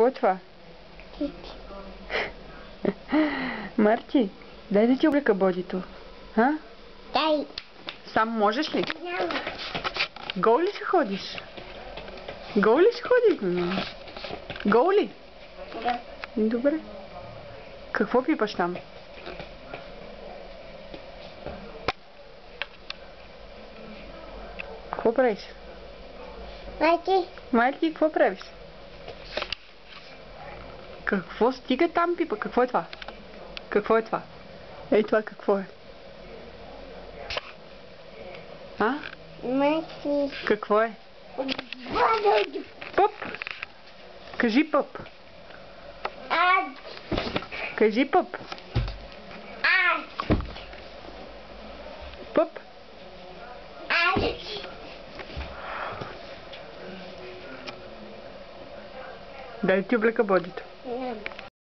Какво е това? Марти, дай да ти облека бодито. А? Дай. Сам можеш ли? Няма. Гол ли ще ходиш? Гол ли ще ходиш? Гол ли? Да. Добре. Какво пипаш там? Какво правиш? Майки. Майки, какво правиш? Какво стига там, пипа? Какво е това? Какво е това? Ей, това какво е? А? Майки. Какво е? Пъп! Кажи пъп! Кажи пъп! Пъп! Дай ти облека бодито.